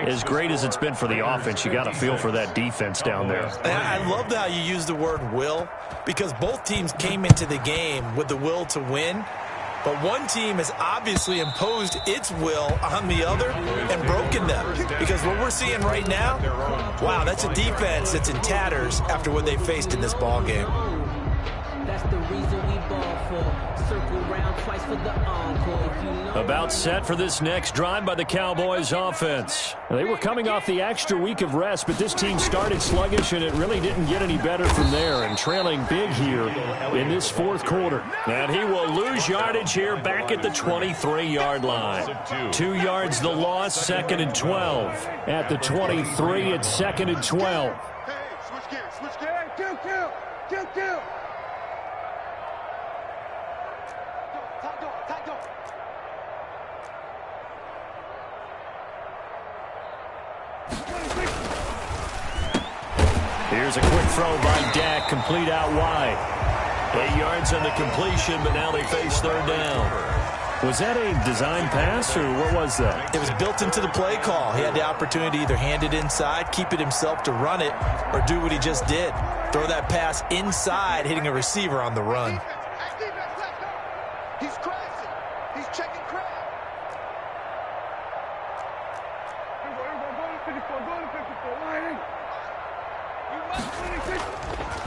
as great as it's been for the offense, you got to feel for that defense down there. I love how you use the word will, because both teams came into the game with the will to win. But one team has obviously imposed its will on the other and broken them. Because what we're seeing right now, wow, that's a defense that's in tatters after what they faced in this ball game. That's the reason we ball for. Circle round twice for the encore. About set for this next drive by the Cowboys offense. They were coming off the extra week of rest, but this team started sluggish, and it really didn't get any better from there, and trailing big here in this fourth quarter. And he will lose yardage here back at the 23-yard line. 2 yards the loss, 2nd and 12. At the 23, it's 2nd and 12. Hey, switch gears. Kill. Here's a quick throw by Dak, complete out wide. 8 yards on the completion, but now they face third down. Was that a design pass, or what was that? It was built into the play call. He had the opportunity to either hand it inside, keep it himself to run it, or do what he just did. Throw that pass inside, hitting a receiver on the run. He's crashing. He's checking crab.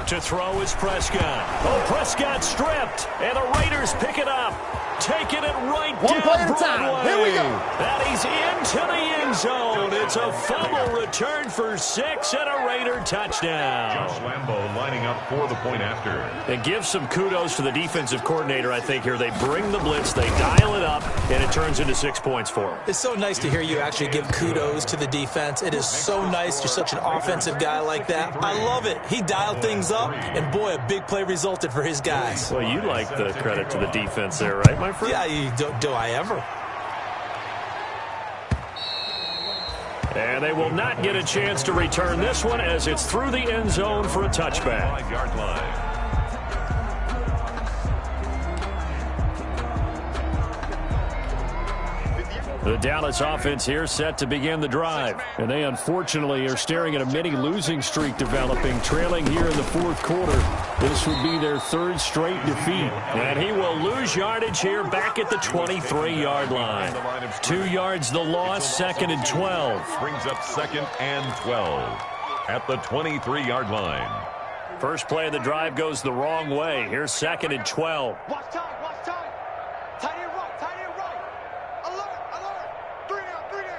To throw is Prescott. Oh, Prescott stripped, and the Raiders pick it up. Taking it right down Broadway. Here we go. And he's into the end zone. It's a fumble return for 6 and a Raider touchdown. Josh Lambo lining up for the point after. And give some kudos to the defensive coordinator, I think, here. They bring the blitz, they dial it up, and it turns into 6 points for them. It's so nice to hear you actually give kudos to the defense. It is so nice. You're such an offensive guy like that. I love it. He dialed things up, and boy, a big play resulted for his guys. Well, you like the credit to the defense there, right, my friend? Yeah, do I ever? And they will not get a chance to return this one as it's through the end zone for a touchback. 5-yard line. The Dallas offense here set to begin the drive. And they unfortunately are staring at a mini losing streak developing, trailing here in the fourth quarter. This would be their 3rd straight defeat. And he will lose yardage here back at the 23-yard line. 2 yards the loss, 2nd and 12. Brings up 2nd and 12 at the 23-yard line. First play of the drive goes the wrong way. Here's 2nd and 12. Watch time. Tight end right. Alert. 3 down.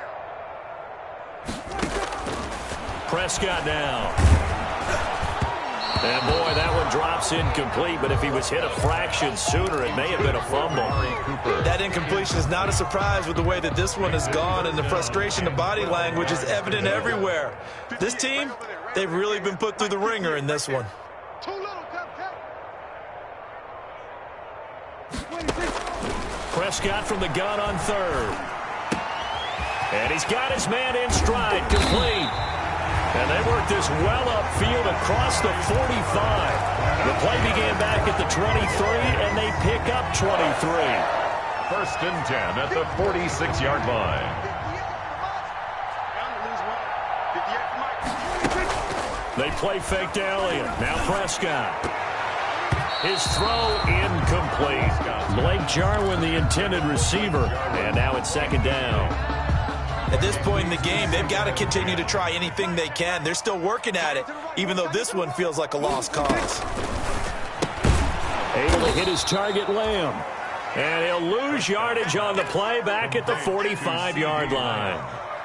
Prescott now. And boy, that one drops incomplete, but if he was hit a fraction sooner, it may have been a fumble. That incompletion is not a surprise with the way that this one has gone, and the frustration of body language is evident everywhere. This team, they've really been put through the ringer in this one. Too little, Prescott from the gun on 3rd. And he's got his man in stride, complete. And they work this well upfield across the 45. The play began back at the 23, and they pick up 23. 1st and 10 at the 46-yard line. They play fake to Elliott. Now Prescott. His throw incomplete. Blake Jarwin, the intended receiver. And now it's 2nd down. At this point in the game, they've got to continue to try anything they can. They're still working at it, even though this one feels like a lost cause. Able to hit his target, Lamb. And he'll lose yardage on the play back at the 45-yard line.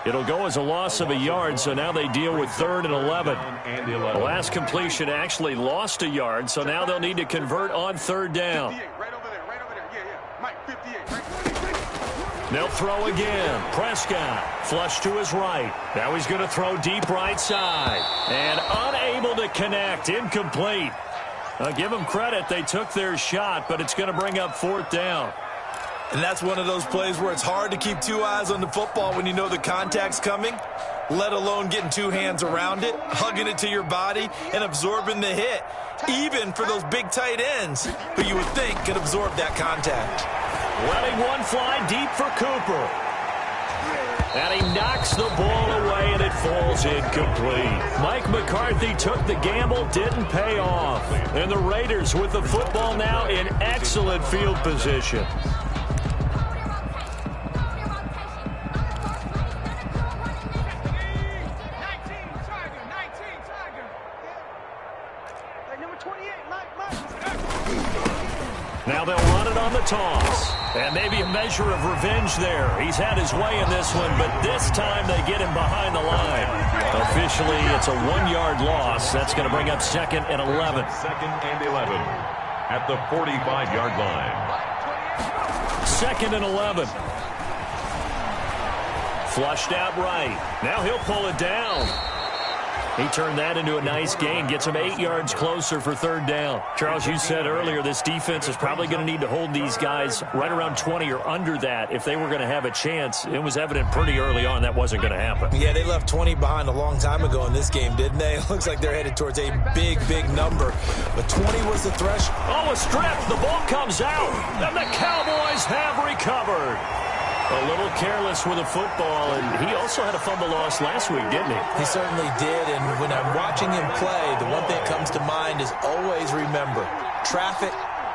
It'll go as a loss of a yard, so now they deal with 3rd and 11. The last completion actually lost a yard, so now they'll need to convert on 3rd down. They'll throw again. Prescott, flush to his right. Now he's going to throw deep right side. And unable to connect. Incomplete. Give them credit. They took their shot, but it's going to bring up 4th down. And that's one of those plays where it's hard to keep 2 eyes on the football when you know the contact's coming, let alone getting 2 hands around it, hugging it to your body, and absorbing the hit, even for those big tight ends who you would think could absorb that contact. Letting one fly deep for Cooper. And he knocks the ball away, and it falls incomplete. Mike McCarthy took the gamble, didn't pay off. And the Raiders with the football now in excellent field position. Now they'll run it on the toss. And maybe a measure of revenge there. He's had his way in this one, but this time they get him behind the line. Officially, it's a 1-yard loss. That's going to bring up 2nd and 11. 2nd and 11 at the 45-yard line. 2nd and 11. Flushed out right. Now he'll pull it down. He turned that into a nice gain, gets him 8 yards closer for 3rd down. Charles, you said earlier this defense is probably going to need to hold these guys right around 20 or under that if they were going to have a chance. It was evident pretty early on that wasn't going to happen. Yeah, they left 20 behind a long time ago in this game, didn't they? It looks like they're headed towards a big, big number. But 20 was the threshold. Oh, a strip. The ball comes out, and the Cowboys have recovered. A little careless with a football, and he also had a fumble loss last week, didn't he? He certainly did, and when I'm watching him play, the one thing that comes to mind is always remember, traffic,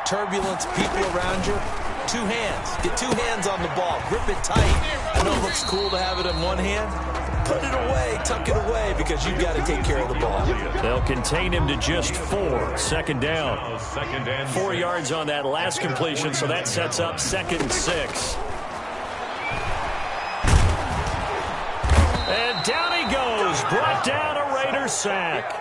turbulence, people around you, 2 hands. Get 2 hands on the ball. Grip it tight. I know it looks cool to have it in one hand. Put it away, tuck it away, because you've got to take care of the ball. They'll contain him to just 4. 2nd down. 4 yards on that last completion, so that sets up 2nd and 6. And down he goes, brought down a Raiders sack.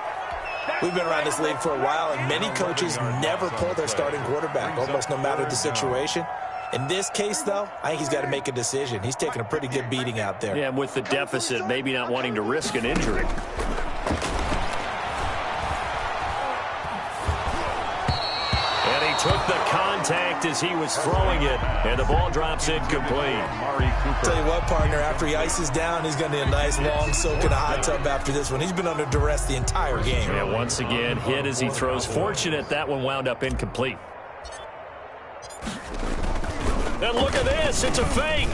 We've been around this league for a while, and many coaches never pull their starting quarterback, almost no matter the situation. In this case, though, I think he's got to make a decision. He's taking a pretty good beating out there. Yeah, and with the deficit, maybe not wanting to risk an injury. And he took the contact as he was throwing it, and the ball drops incomplete. Tell you what, partner, after he ices down, he's going to need a nice long soak in a hot tub after this one. He's been under duress the entire game. And once again, hit as he throws. Fortunate that one wound up incomplete. And look at this, it's a fake.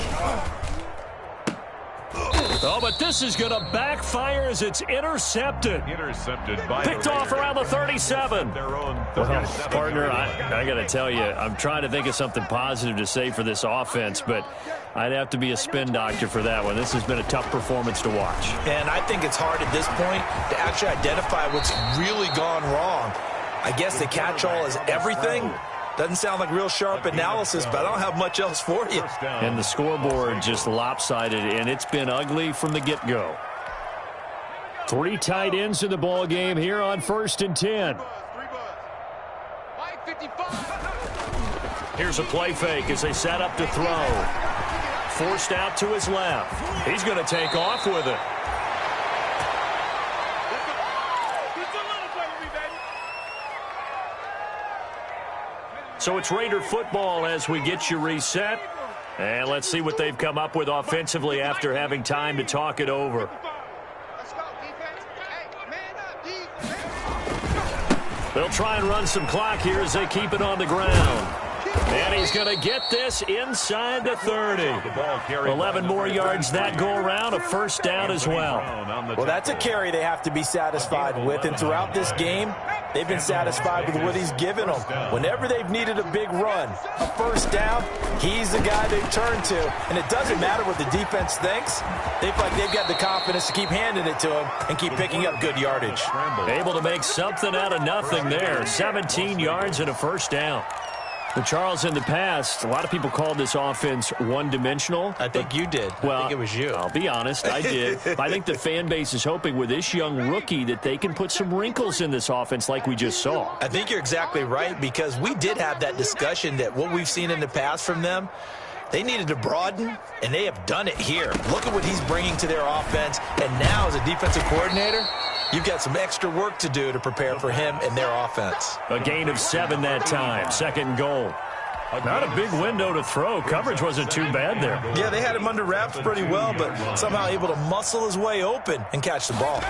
Oh, but this is going to backfire as it's intercepted. Picked off around the 37. Well, partner, I got to tell you, I'm trying to think of something positive to say for this offense, but I'd have to be a spin doctor for that one. This has been a tough performance to watch. And I think it's hard at this point to actually identify what's really gone wrong. I guess the catch-all is everything. Doesn't sound like real sharp analysis, but I don't have much else for you. And the scoreboard just lopsided, and it's been ugly from the get-go. 3 tight ends in the ball game here on 1st and 10. Here's a play fake as they set up to throw. Forced out to his left. He's going to take off with it. So it's Raider football as we get you reset. And let's see what they've come up with offensively after having time to talk it over. They'll try and run some clock here as they keep it on the ground. And he's going to get this inside the 30. 11 more yards that go around, a 1st down as well. Well, that's a carry they have to be satisfied with. And throughout this game, they've been satisfied with what he's given them. Whenever they've needed a big run, a 1st down, he's the guy they've turned to. And it doesn't matter what the defense thinks. They feel like they've got the confidence to keep handing it to him and keep picking up good yardage. Able to make something out of nothing there. 17 yards and a 1st down. Well, Charles, in the past, a lot of people called this offense one-dimensional. I think you did. Well, I think it was you. I'll be honest, I did. I think the fan base is hoping with this young rookie that they can put some wrinkles in this offense like we just saw. I think you're exactly right, because we did have that discussion that what we've seen in the past from them, They needed to broaden, and they have done it here. Look at what he's bringing to their offense. And now, as a defensive coordinator, you've got some extra work to do to prepare for him and their offense. A gain of 7 that time. 2nd and goal. Not a big window to throw. Coverage wasn't too bad there. Yeah, they had him under wraps pretty well, but somehow able to muscle his way open and catch the ball.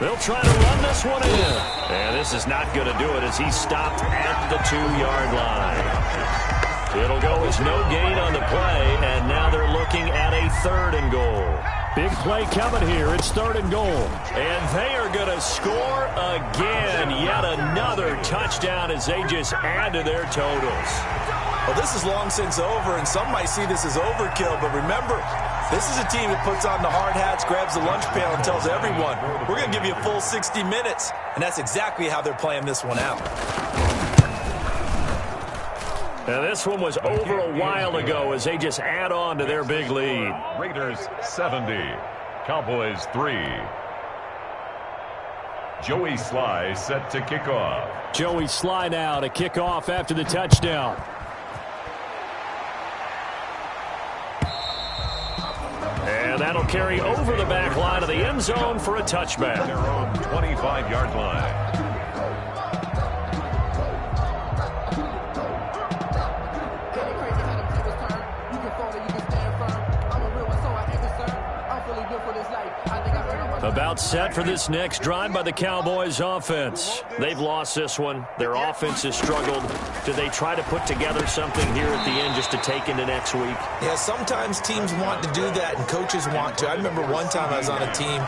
They'll try to run this one in. And this is not going to do it as he's stopped at the 2-yard line. It'll go as no gain on the play, and now they're looking at a 3rd and goal. Big play coming here. It's 3rd and goal. And they are going to score again. Yet another touchdown as they just add to their totals. Well, this is long since over, and some might see this as overkill, but remember, this is a team that puts on the hard hats, grabs the lunch pail, and tells everyone, we're going to give you a full 60 minutes. And that's exactly how they're playing this one out. And this one was over a while ago as they just add on to their big lead. Raiders 70, Cowboys 3. Joey Sly set to kick off. Joey Sly now to kick off after the touchdown. And that'll carry over the back line of the end zone for a touchback. Their own 25-yard line. About set for this next drive by the Cowboys offense. They've lost this one. Their offense has struggled. Do they try to put together something here at the end just to take into next week? Yeah, sometimes teams want to do that and coaches want to. I remember one time I was on a team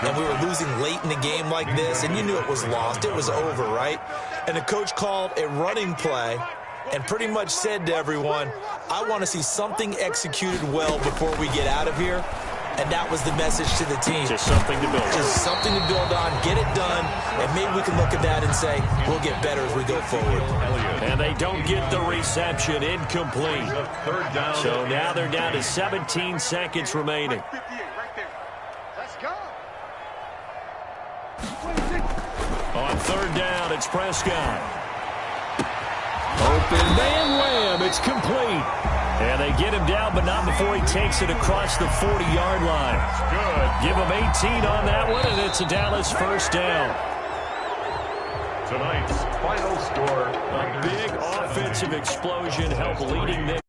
and we were losing late in the game like this, and you knew it was lost. It was over, right? And the coach called a running play and pretty much said to everyone, I want to see something executed well before we get out of here. And that was the message to the team. Just something to build on. Just something to build on, get it done, and maybe we can look at that and say, we'll get better as we go forward. And they don't get the reception, incomplete. So now they're down to 17 seconds remaining. Let's go. On 3rd down, it's Prescott. Open man wham, it's complete. And they get him down, but not before he takes it across the 40-yard line. Good. Give him 18 on that one, and it's a Dallas 1st down. Tonight's final score. A big offensive explosion helped leading them